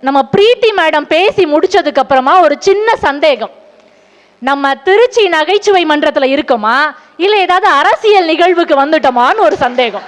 நம்ம பிரீத்தி மேடம் பேசி முடிச்சதுக்கு அப்புறமா ஒரு சின்ன சந்தேகம். நம்ம திருச்சி நகைச்சுவை மன்றத்துல இருக்கோமா இல்ல ஏதாவது அரசியல் நிகழ்வுக்கு வந்துட்டோமான்னு ஒரு சந்தேகம்.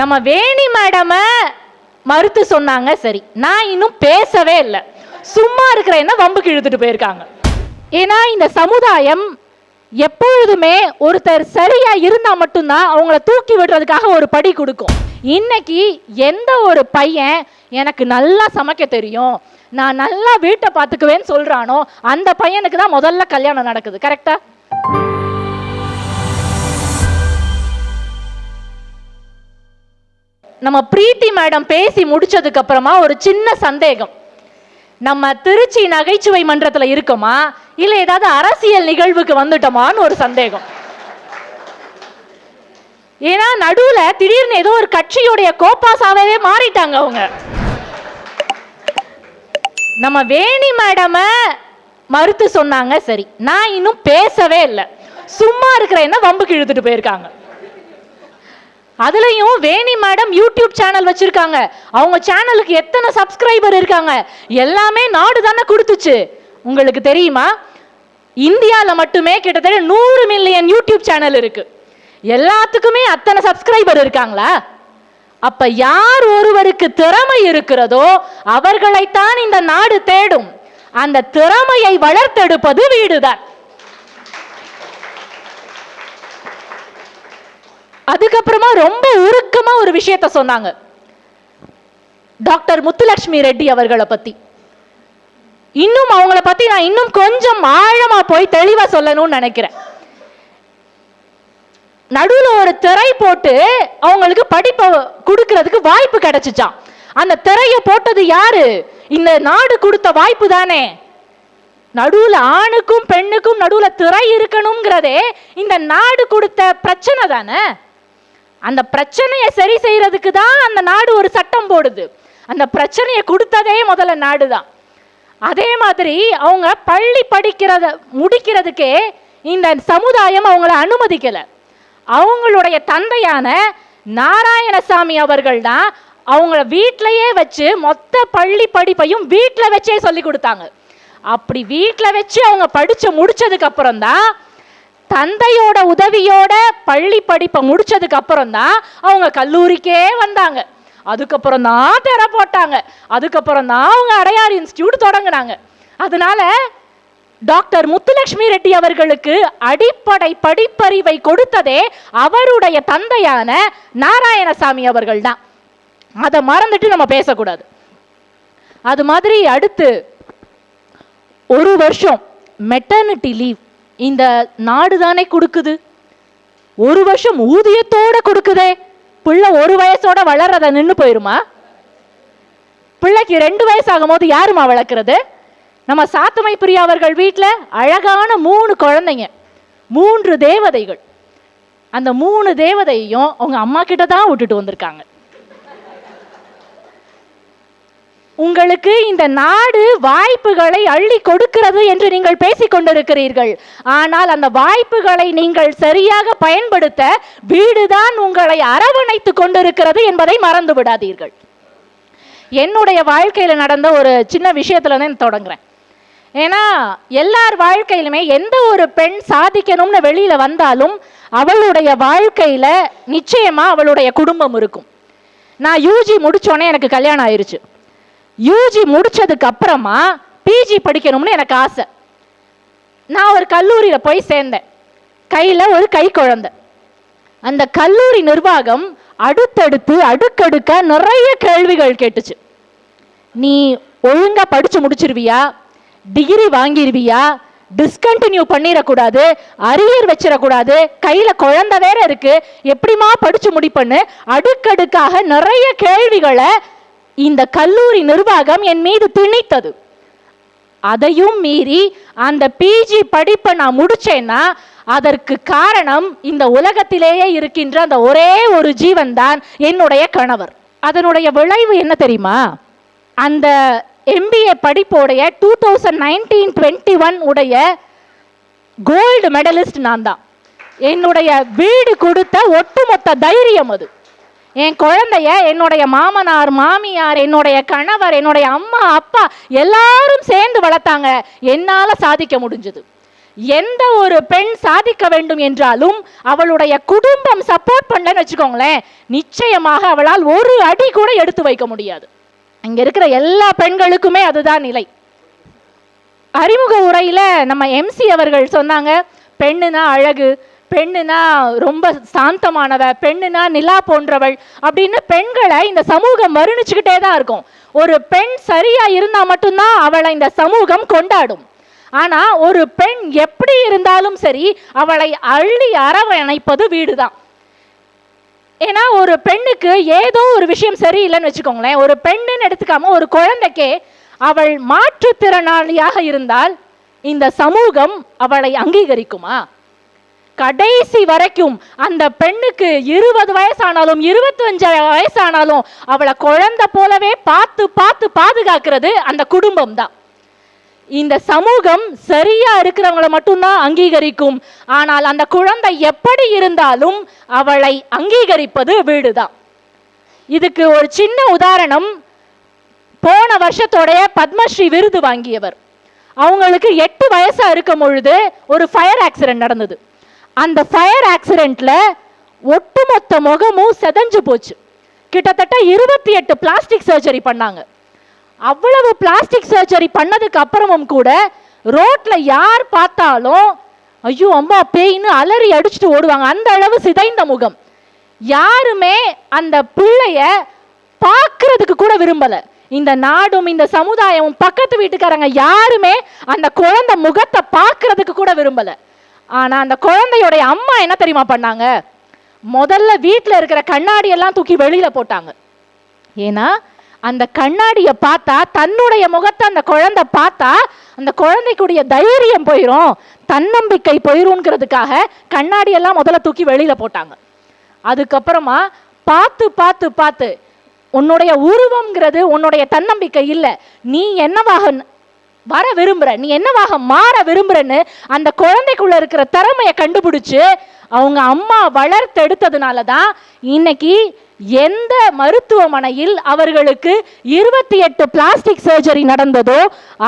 நம்ம வேணி மேடம் மறுத்து சொன்னாங்க. சரி, நான் இன்னும் பேசவே இல்லை, சும்மா இருக்கிற என்ன வம்புக்கு இழுத்துட்டு போயிருக்காங்க. ஏன்னா இந்த சமுதாயம் எப்பொழுதுமே ஒருத்தர் சரியா இருந்தா மட்டும்தான் அவங்கள தூக்கி விடுறதுக்காக ஒரு படி கொடுக்கும். இன்னைக்கு எந்த ஒரு பையன் எனக்கு நல்லா சமைக்க தெரியும், நான் நல்லா வீட்டை பார்த்துக்குவேன்னு சொல்றானோ அந்த பையனுக்கு தான் முதல்ல கல்யாணம் நடக்குது. கரெக்டா? நம்ம பிரீத்தி மேடம் பேசி முடிச்சதுக்கு அப்புறமா ஒரு சின்ன சந்தேகம். நம்ம திருச்சி நகைச்சுவை மன்றத்துல இருக்கோமா இல்ல ஏதாவது அரசியல் நிகழ்வுக்கு வந்துட்டோமான்னு ஒரு சந்தேகம். ஏன்னா நடுவுல திடீர்னு ஏதோ ஒரு கட்சியுடைய கோப்பாசாவே மாறிட்டாங்க அவங்க. நம்ம வேணி மேடம் மறுத்து சொன்னாங்க. சரி, நான் இன்னும் பேசவே இல்லை, சும்மா இருக்கிற என்ன வம்புக்கு இழுத்துட்டு போயிருக்காங்க. அதுலயும் வேணி மேடம் யூடியூப் சேனல் வச்சிருக்காங்க. அவங்க சேனலுக்கு எத்தனை சப்ஸ்கிரைபர் இருக்காங்க? எல்லாமே நாடு தானே கொடுத்துச்சு. உங்களுக்கு தெரியுமா, இந்தியால மட்டுமே கிட்டத்தட்ட 100 மில்லியன் யூடியூப் சேனல் இருக்கு. எல்லாத்துக்குமே அத்தனை சப்ஸ்கிரைபர் இருக்காங்களா? அப்ப யார் ஒருவருக்கு திறமை இருக்கிறதோ அவர்களைத்தான் இந்த நாடு தேடும். அந்த திறமையை வளர்த்தெடுப்பது வீடுதான். அதுக்கப்புறமா ரொம்ப உருக்கமா ஒரு விஷயத்த சொன்னாங்க டாக்டர் முத்துலட்சுமி ரெட்டி அவர்களை பத்தி. இன்னும் அவங்கள பத்தி நான் இன்னும் கொஞ்சம் ஆழமா போய் தெளிவா சொல்லணும்னு நினைக்கிறேன். நடுவுல ஒரு திரை போட்டு அவங்களுக்கு படிப்பை கொடுக்கிறதுக்கு வாய்ப்பு கிடைச்சிச்சான். அந்த திரையை போட்டது யாரு? இந்த நாடு கொடுத்த வாய்ப்பு தானே. நடுவுல ஆணுக்கும் பெண்ணுக்கும் நடுவுல திரை இருக்கணும்ங்கிறதே இந்த நாடு கொடுத்த பிரச்சனை தானே. அந்த பிரச்சனையை சரி செய்யறதுக்கு தான் அந்த நாடு ஒரு சட்டம் போடுது. அந்த பிரச்சனையை கொடுத்ததே முதல்ல நாடு தான். அதே மாதிரி அவங்க பள்ளி முடிக்கிறதுக்கே இந்த சமுதாயம் அவங்கள அனுமதிக்கல. அவங்களுடைய தந்தையான நாராயணசாமி அவர்கள் தான் அவங்கள வீட்டிலேயே வச்சு மொத்த பள்ளி படிப்பையும் வீட்டில் வச்சே சொல்லி கொடுத்தாங்க. அப்படி வீட்டில் வச்சு அவங்க படிச்சு முடிச்சதுக்கு அப்புறம் தான், தந்தையோட உதவியோட பள்ளி படிப்பை முடிச்சதுக்கு அப்புறம் தான் அவங்க கல்லூரிக்கே வந்தாங்க. அதுக்கப்புறம் தான் திரை போட்டாங்க. அதுக்கப்புறம் தான் அவங்க அடையார் இன்ஸ்டிடியூட் தொடங்கினாங்க. அதனால டாக்டர் முத்துலட்சுமி ரெட்டி அவர்களுக்கு அடிப்படை படிப்பறிவை கொடுத்ததே அவருடைய தந்தையான நாராயணசாமி அவர்கள் தான். அதை மறந்துட்டு நம்ம பேசக்கூடாது. அது மாதிரி அடுத்து ஒரு வருஷம் மெட்டர்னிட்டி லீவ் இந்த நாடு தானே கொடுக்குது. ஒரு வருஷம் ஊதியத்தோட கொடுக்குதே. பிள்ளை ஒரு வயசோட வளர்றத நின்று போயிருமா? பிள்ளைக்கு 2 வயசு ஆகும் போது யாருமா வளர்க்கறது? நம்ம சாத்துமை பிரியா அவர்கள் வீட்டில் அழகான 3 குழந்தைங்க, 3 தேவதைகள். அந்த 3 தேவதையும் அவங்க அம்மா கிட்ட தான் விட்டுட்டு வந்திருக்காங்க. உங்களுக்கு இந்த நாடு வாய்ப்புகளை அள்ளி கொடுக்கிறது என்று நீங்கள் பேசிக் கொண்டிருக்கிறீர்கள். ஆனால் அந்த வாய்ப்புகளை நீங்கள் சரியாக பயன்படுத்த வீடுதான் உங்களை அரவணைத்துக் கொண்டிருக்கிறது என்பதை மறந்து விடாதீர்கள். என்னுடைய வாழ்க்கையில நடந்த ஒரு சின்ன விஷயத்துல தான் தொடங்குறேன். ஏன்னா எல்லார் வாழ்க்கையிலுமே எந்த ஒரு பெண் சாதிக்கணும்னு வெளியில வந்தாலும் அவளுடைய வாழ்க்கையில நிச்சயமா அவளுடைய குடும்பம் இருக்கும். நான் யூஜி முடிச்சோடனே எனக்கு கல்யாணம் ஆயிருச்சு. யூஜி முடிச்சதுக்கு அப்புறமா பிஜி படிக்கணும்னு எனக்கு ஆசை. நான் ஒரு கல்லூரியில் போய் சேர்ந்தேன். கையில் ஒரு கை குழந்தை. அந்த கல்லூரி நிர்வாகம் அடுத்தடுத்து அடுக்கடுக்க நிறைய கேள்விகள் கேட்டுச்சு. நீ ஒழுங்கா படிச்சு முடிச்சிருவியா? டிகிரி வாங்கிருவியா? டிஸ்கண்டினியூ பண்ணிடக்கூடாது, அரியர் வச்சிடக்கூடாது, கையில குழந்தை வேற இருக்கு, எப்படிமா படிச்சு முடிப்பண்ணு அடுக்கடுக்காக நிறைய கேள்விகளை இந்த கல்லூரி நிர்வாகம் என் மீது திணித்தது. அதையும் மீறி அந்த பிஜி படிப்பை நான் முடிச்சேன்னா அதற்கு காரணம் இந்த உலகத்திலேயே இருக்கின்ற அந்த ஒரே ஒரு ஜீவன் தான் என்னுடைய கணவர். அதனுடைய விளைவு என்ன தெரியுமா? அந்த எம்பிஏ படிப்போடைய 2019-21 உடைய கோல்டு மெடலிஸ்ட் நான் தான். என்னுடைய வீடு கொடுத்த ஒட்டுமொத்த தைரியம் அது. என் குழந்தைய என்னுடைய மாமனார் மாமியார் என்னுடைய கணவர் என்னுடைய அம்மா அப்பா எல்லாரும் சேர்ந்து வளர்த்தாங்க, என்னால சாதிக்க முடிஞ்சது. எந்த ஒரு பெண் சாதிக்க வேண்டும் என்றாலும் அவளுடைய குடும்பம் சப்போர்ட் பண்ணலன்னு வச்சுக்கோங்களேன், நிச்சயமாக அவளால் ஒரு அடி கூட எடுத்து வைக்க முடியாது. இங்க இருக்கிற எல்லா பெண்களுக்குமே அதுதான் நிலை. அறிமுக உரையில நம்ம எம்சி அவர்கள் சொன்னாங்க, பெண்ணுனா அழகு, பெண்ணுனா ரொம்ப சாந்தமானவ, பெண்ணுனா நிலா போன்றவள் அப்படின்னு பெண்களை இந்த சமூகம் வர்ணிச்சுக்கிட்டே தான் இருக்கும். ஒரு பெண் சரியா இருந்தா மட்டும்தான் அவளை இந்த சமூகம் கொண்டாடும். ஆனா ஒரு பெண் எப்படி இருந்தாலும் சரி அவளை அள்ளி அரவணைப்பது வீடுதான். ஏன்னா ஒரு பெண்ணுக்கு ஏதோ ஒரு விஷயம் சரியில்லைன்னு வச்சுக்கோங்களேன், ஒரு பெண்ணுன்னு எடுத்துக்காம ஒரு குழந்தைக்கே அவள் மாற்றுத்திறனாளியாக இருந்தால் இந்த சமூகம் அவளை அங்கீகரிக்குமா? கடைசி வரைக்கும் அந்த பெண்ணுக்கு 20 வயசானாலும் 25 வயசானாலும் அவளை குழந்தை போலவே பார்த்து பார்த்து பாதுகாக்கிறது அந்த குடும்பம் தான். இந்த சமூகம் சரியா இருக்கிறவங்களை மட்டும்தான் அங்கீகரிக்கும். ஆனால் அந்த குழந்தை எப்படி இருந்தாலும் அவளை அங்கீகரிப்பது வீடுதான். இதுக்கு ஒரு சின்ன உதாரணம், போன வருஷத்தோடைய பத்மஸ்ரீ விருது வாங்கியவர், அவங்களுக்கு 8 வயசா இருக்கும் பொழுது ஒரு ஃபயர் ஆக்சிடென்ட் நடந்தது. அந்த ஃபயர் ஆக்சிடென்ட்ல ஒட்டுமொத்த முகமும் செதஞ்சு போச்சு. கிட்டத்தட்ட 28 பிளாஸ்டிக் சர்ஜரி பண்ணாங்க. அவ்வளவு பிளாஸ்டிக் சர்ஜரி பண்ணதுக்கு அப்புறமும் கூட ரோட்ல யார் பார்த்தாலும் ஐயோ அம்மா பேயின்னு அலறி அடிச்சுட்டு ஓடுவாங்க. அந்த அளவு சிதைந்த முகம். யாருமே அந்த பிள்ளைய பார்க்கறதுக்கு கூட விரும்பல. இந்த நாடும் இந்த சமுதாயமும் பக்கத்து வீட்டுக்காரங்க யாருமே அந்த குழந்தை முகத்தை பார்க்கறதுக்கு கூட விரும்பல. ஆனா அந்த குழந்தையோடைய அம்மா என்ன தெரியுமா பண்ணாங்க? முதல்ல வீட்டில் இருக்கிற கண்ணாடி எல்லாம் தூக்கி வெளியில போட்டாங்க. ஏன்னா அந்த கண்ணாடியை பார்த்தா, தன்னுடைய முகத்தை அந்த குழந்தை பார்த்தா அந்த குழந்தைக்குடைய தைரியம் போயிடும், தன்னம்பிக்கை போயிரும்ங்கிறதுக்காக கண்ணாடி எல்லாம் முதல்ல தூக்கி வெளியில போட்டாங்க. அதுக்கப்புறமா பார்த்து பார்த்து பார்த்து உன்னுடைய உருவம்ங்கிறது உன்னுடைய தன்னம்பிக்கை இல்லை, நீ என்னவாக வர விரும்புற, நீ என்னவாக மாற விரும்புறன்னு அந்த குழந்தைக்குள்ள இருக்கிற திறமையை கண்டுபிடிச்சு அவங்க அம்மா வளர்த்தெடுத்ததுனால தான் இன்னைக்கு எந்த மருத்துவமனையில் அவர்களுக்கு 28 பிளாஸ்டிக் சர்ஜரி நடந்ததோ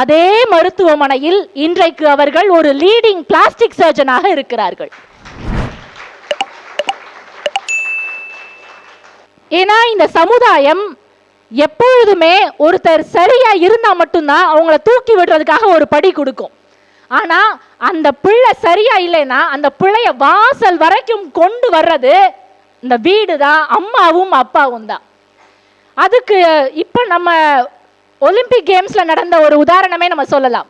அதே மருத்துவமனையில் இன்றைக்கு அவர்கள் ஒரு லீடிங் பிளாஸ்டிக் சர்ஜனாக இருக்கிறார்கள். ஏன்னா இந்த சமுதாயம் எப்பொழுதுமே ஒருத்தர் சரியா இருந்தா மட்டும்தான் அவங்கள தூக்கி விடுறதுக்காக ஒரு படி கொடுக்கும். ஆனா அந்த பிள்ளை சரியா இல்லைன்னா அந்த பிள்ளைய வாசல் வரைக்கும் கொண்டு வர்றது இந்த வீடு தான், அம்மாவும் அப்பாவும் தான். அதுக்கு இப்ப நம்ம ஒலிம்பிக் கேம்ஸ்ல நடந்த ஒரு உதாரணமே நம்ம சொல்லலாம்.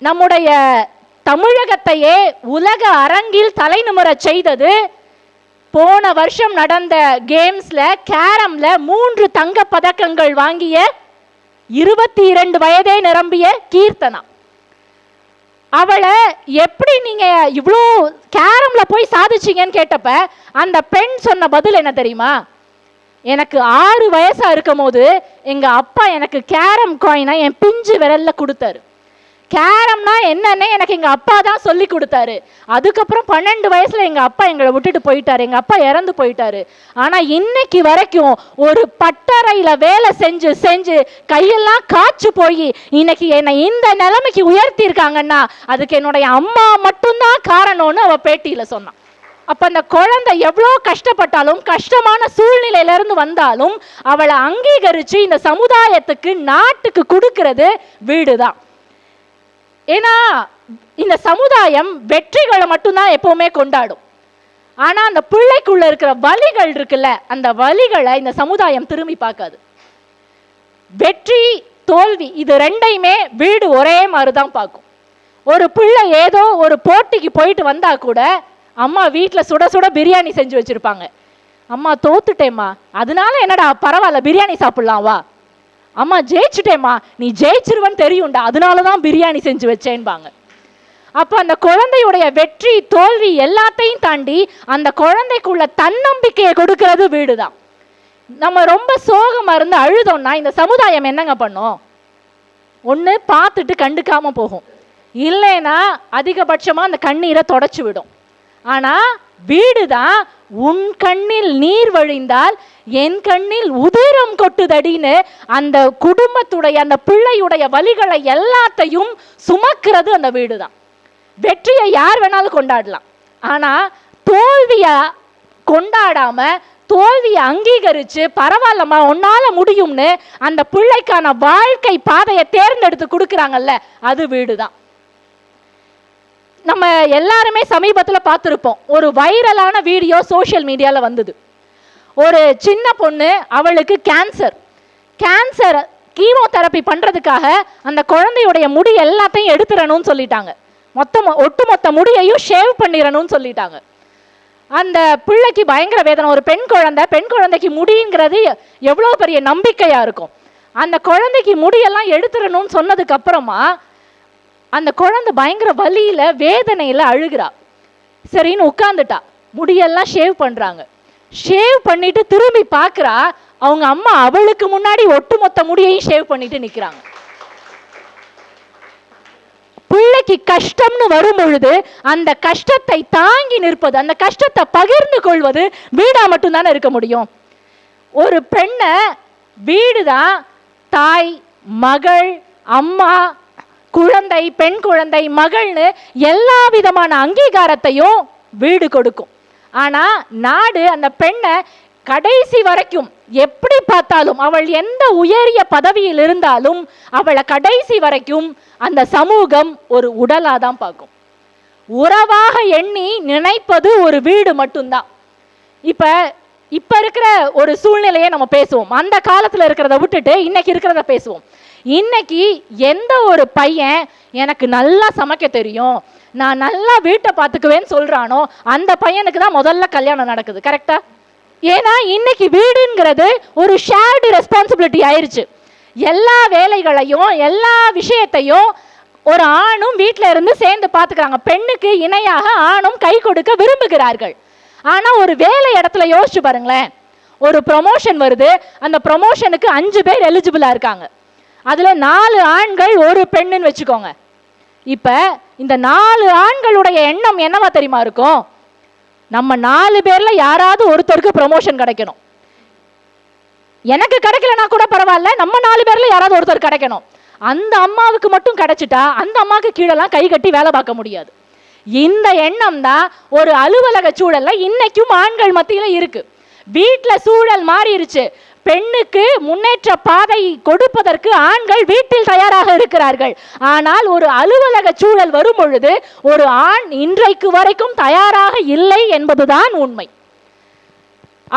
நம்முடைய தமிழகத்தையே உலக அரங்கில் தலைநிமிர செய்தது போன வருஷம் நடந்த கேம்ஸ்ல கேரம்ல 3 தங்க பதக்கங்கள் வாங்கிய 22 வயதே நிரம்பிய கீர்த்தனா. அவளை எப்படி நீங்க இவ்வளோ கேரம்ல போய் சாதிச்சீங்கன்னு கேட்டப்ப அந்த பெண் சொன்ன பதில் என்ன தெரியுமா? எனக்கு 6 வயசா இருக்கும் போது எங்க அப்பா எனக்கு கேரம் காயினை என் பிஞ்சு விரல்ல கொடுத்தாரு. கேரம்னா என்னன்னு எனக்கு எங்க அப்பா தான் சொல்லி கொடுத்தாரு. அதுக்கப்புறம் 12 வயசுல எங்க அப்பா எங்களை விட்டுட்டு போயிட்டாரு, எங்க அப்பா இறந்து போயிட்டாரு. ஆனா இன்னைக்கு வரைக்கும் ஒரு பட்டறையில வேலை செஞ்சு செஞ்சு கையெல்லாம் காய்ச்சி போய் இன்னைக்கு என்னை இந்த நிலைமைக்கு உயர்த்தி இருக்காங்கன்னா அதுக்கு என்னுடைய அம்மா மட்டும்தான் காரணம்னு அவ பேட்டியில சொன்னான். அப்ப அந்த குழந்தை எவ்வளோ கஷ்டப்பட்டாலும் கஷ்டமான சூழ்நிலையில இருந்து வந்தாலும் அவளை அங்கீகரிச்சு இந்த சமுதாயத்துக்கு நாட்டுக்கு கொடுக்கிறது வீடுதான். ஏன்னா இந்த சமுதாயம் வெற்றிகளை மட்டும்தான் எப்பவுமே கொண்டாடும். ஆனா அந்த பிள்ளைக்குள்ள இருக்கிற வலிகள் இருக்குல்ல, அந்த வலிகளை இந்த சமுதாயம் திரும்பி பார்க்காது. வெற்றி தோல்வி இது ரெண்டையுமே வீடு ஒரே மாதிரிதான் பார்க்கும். ஒரு பிள்ளை ஏதோ ஒரு போட்டிக்கு போயிட்டு வந்தா கூட அம்மா வீட்டில் சுட சுட பிரியாணி செஞ்சு வச்சிருப்பாங்க. அம்மா தோத்துட்டேம்மா, அதனால என்னடா பரவாயில்ல பிரியாணி சாப்பிடலாம் வா. அம்மா ஜெயிச்சுட்டேம்மா, நீ ஜெயிச்சிருவன்னு தெரியும்டா, அதனாலதான் பிரியாணி செஞ்சு வச்சேன்பாங்க. அப்ப அந்த குழந்தையுடைய வெற்றி தோல்வி எல்லாத்தையும் தாண்டி அந்த குழந்தைக்குள்ள தன்னம்பிக்கையை கொடுக்கிறது வீடுதான். நம்ம ரொம்ப சோகமா இருந்து அழுதோம்னா இந்த சமுதாயம் என்னங்க பண்ணும்? ஒண்ணு பார்த்துட்டு கண்டுக்காம போகும், இல்லைன்னா அதிகபட்சமா அந்த கண்ணீரை தொடச்சு விடும். ஆனா வீடுதான் உன் கண்ணில் நீர் வழிந்தால் என் கண்ணில் உதிரம் கொட்டுதடின்னு அந்த குடும்பத்துடைய அந்த பிள்ளையுடைய வலிகளை எல்லாத்தையும் சுமக்கிறது அந்த வீடு தான். வெற்றியை யார் வேணாலும் கொண்டாடலாம், ஆனா தோல்விய கொண்டாடாம தோல்வியை அங்கீகரிச்சு பரவாயில்லம்மா உன்னால முடியும்னு அந்த பிள்ளைக்கான வாழ்க்கை பாதையை தேர்ந்தெடுத்து கொடுக்குறாங்கல்ல, அது வீடு தான். நம்ம எல்லாருமே சமீபத்தில் பார்த்துருப்போம், ஒரு வைரலான வீடியோ சோஷியல் மீடியாவில் வந்தது. ஒரு சின்ன பொண்ணு, அவளுக்கு கேன்சர் கீமோதெரப்பி பண்ணுறதுக்காக அந்த குழந்தையுடைய முடி எல்லாத்தையும் எடுத்துடணும்னு சொல்லிட்டாங்க. ஒட்டுமொத்த முடியையும் ஷேவ் பண்ணிடணும்னு சொல்லிட்டாங்க. அந்த பிள்ளைக்கு பயங்கர வேதனை. ஒரு பெண் குழந்தைக்கு முடிங்கிறது எவ்வளோ பெரிய நம்பிக்கையாக இருக்கும். அந்த குழந்தைக்கு முடியெல்லாம் எடுத்துடணும்னு சொன்னதுக்கு அப்புறமா அந்த குழந்தை பயங்கர வலியில வேதனையில அழுகிறா. சரின்னு உட்கார்ந்துட்டா. முடியெல்லாம் ஷேவ் பண்றாங்க. ஷேவ் பண்ணிட்டு திரும்பி பார்க்கறா, அவங்க அம்மா அவளுக்கு முன்னாடி ஒட்டுமொத்த முடியையும் ஷேவ் பண்ணிட்டு நிக்கிறாங்க. பிள்ளைக்கு கஷ்டம்னு வரும் பொழுது அந்த கஷ்டத்தை தாங்கி நிற்பது, அந்த கஷ்டத்தை பகிர்ந்து கொள்வது வீடா மட்டும்தானே இருக்க முடியும். ஒரு பெண்ணை வீடுதான் தாய், மகள், அம்மா, குழந்தை, பெண் குழந்தை, மகள்னு எல்லா விதமான அங்கீகாரத்தையும் வீடு கொடுக்கும். ஆனா நாடு அந்த பெண்ணை கடைசி வரைக்கும் எப்படி பார்த்தாலும், அவள் எந்த உயரிய பதவியில் இருந்தாலும் அவளை கடைசி வரைக்கும் அந்த சமூகம் ஒரு உடலா தான் பார்க்கும். உறவாக எண்ணி நினைப்பது ஒரு வீடு மட்டும்தான். இப்ப இருக்கிற ஒரு சூழ்நிலையை நம்ம பேசுவோம். அந்த காலத்துல இருக்கிறத விட்டுட்டு இன்னைக்கு இருக்கிறத பேசுவோம். இன்னைக்கு எந்த ஒரு பையன் எனக்கு நல்லா சமைக்க தெரியும், நான் நல்லா வீட்டை பார்த்துக்குவேன்னு சொல்றானோ அந்த பையனுக்கு தான் முதல்ல கல்யாணம் நடக்குது. கரெக்டா? ஏன்னா இன்னைக்கு வீடுங்கிறது ஒரு ஷேர்டு ரெஸ்பான்சிபிலிட்டி ஆயிருச்சு. எல்லா வேலைகளையும் எல்லா விஷயத்தையும் ஒரு ஆணும் வீட்டில இருந்து சேர்ந்து பார்த்துக்கிறாங்க. பெண்ணுக்கு இணையாக ஆணும் கை கொடுக்க விரும்புகிறார்கள். ஆனா ஒரு வேலை இடத்துல யோசிச்சு பாருங்களேன், ஒரு ப்ரொமோஷன் வருது, அந்த ப்ரொமோஷனுக்கு 5 பேர் எலிஜிபிளா இருக்காங்க. அதுல 4 ஆண்கள் ஒரு பெண்ணுன்னு வச்சுக்கோங்க. இப்ப இந்த 4 ஆண்களுடைய எண்ணம் என்னவா தெரியுமா இருக்கும்? நம்ம 4 பேர்ல யாராவது ஒருத்தருக்கு ப்ரமோஷன் கிடைக்கணும். எனக்கு கிடைக்கலனா கூட பரவாயில்ல, நம்ம 4 பேர்ல யாராவது ஒருத்தர் கிடைக்கணும். அந்த அம்மாவுக்கு மட்டும் கிடைச்சிட்டா அந்த அம்மாவுக்கு கீழெல்லாம் கை கட்டி வேலை பார்க்க முடியாது. இந்த எண்ணம் தான் ஒரு அலுவலக சூழல்ல இன்னைக்கும் ஆண்கள் மத்தியில இருக்கு. வீட்டுல சூழல் மாறிடுச்சு. பெண்ணுக்கு முன்னேற்ற பாதை கொடுப்பதற்கு ஆண்கள் வீட்டில் தயாராக இருக்கிறார்கள். ஆனால் ஒரு அலுவலக சூழல் வரும் பொழுது ஒரு ஆண் இன்றைக்கு வரைக்கும் தயாராக இல்லை என்பதுதான் உண்மை.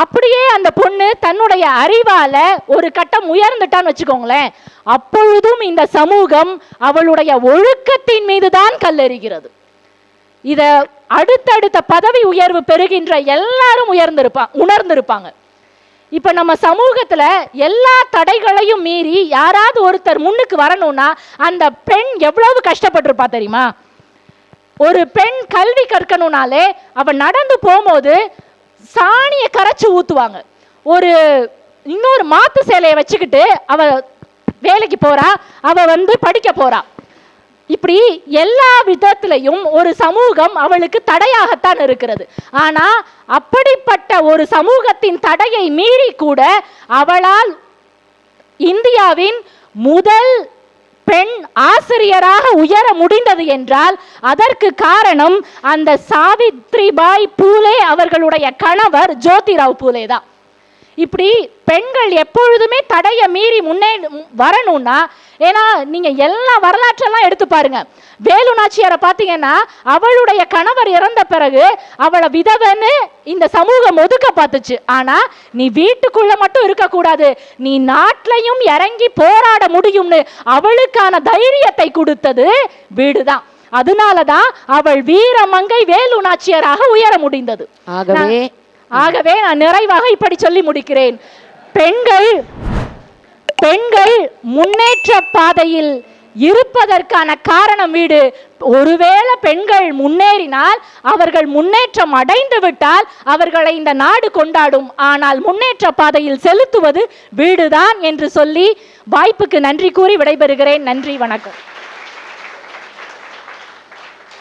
அப்படியே அந்த பொண்ணு தன்னுடைய அறிவால ஒரு கட்டம் உயர்ந்துட்டான்னு வச்சுக்கோங்களேன், அப்பொழுதும் இந்த சமூகம் அவளுடைய ஒழுக்கத்தின் மீதுதான் கல்லெறிகிறது. இத அடுத்தடுத்த பதவி உயர்வு பெறுகின்ற எல்லாரும் உணர்ந்திருப்பாங்க. இப்ப நம்ம சமூகத்துல எல்லா தடைகளையும் மீறி யாராவது ஒருத்தர் முன்னுக்கு வரணும்னா அந்த பெண் எவ்வளவு கஷ்டப்பட்டிருப்பா தெரியுமா? ஒரு பெண் கல்வி கற்கணும்னாலே அவ நடந்து போகும்போது சாணியை கரைச்சு ஊத்துவாங்க. இன்னொரு மாத்து சேலையை வச்சுக்கிட்டு அவ வேலைக்கு போறா, அவ படிக்க போறா. இப்படி எல்லா விதத்திலையும் ஒரு சமூகம் அவளுக்கு தடையாகத்தான் இருக்கிறது. ஆனா அப்படிப்பட்ட ஒரு சமூகத்தின் தடையை மீறி கூட அவளால் இந்தியாவின் முதல் பெண் ஆசிரியராக உயர முடிந்தது என்றால் அதற்கு காரணம் அந்த சாவித்ரிபாய் பூலே அவர்களுடைய கணவர் ஜோதிராவ் பூலே தான். இப்படி பெண்கள் எப்பொழுதுமே தடையை மீறி முன்னே வரணும்னா, ஏன்னா நீங்க எல்லா வரலாற்றெல்லாம் எடுத்து பாருங்க. வேலு நாச்சியாரை பார்த்தீங்கன்னா அவளுடைய கணவர் இறந்த பிறகு அவளை விதவன்னு இந்த சமூகம் ஒதுக்க பார்த்துச்சு. ஆனா நீ வீட்டுக்குள்ள மட்டும் இருக்கக்கூடாது, நீ நாட்டிலையும் இறங்கி போராட முடியும்னு அவளுக்கான தைரியத்தை கொடுத்தது வீடுதான். அதனாலதான் அவள் வீரமங்கை வேலு நாச்சியாராக உயர முடிந்தது. ஆகவே நான் நிறைவாக இப்படி சொல்லி முடிக்கிறேன். பெண்கள் முன்னேற்ற பாதையில் இருப்பதற்கான காரணம் வீடு. ஒருவேளை பெண்கள் முன்னேறினால், அவர்கள் முன்னேற்றம் அடைந்து விட்டால் அவர்களை இந்த நாடு கொண்டாடும். ஆனால் முன்னேற்ற பாதையில் செலுத்துவது வீடுதான் என்று சொல்லி வாய்ப்புக்கு நன்றி கூறி விடைபெறுகிறேன். நன்றி, வணக்கம்.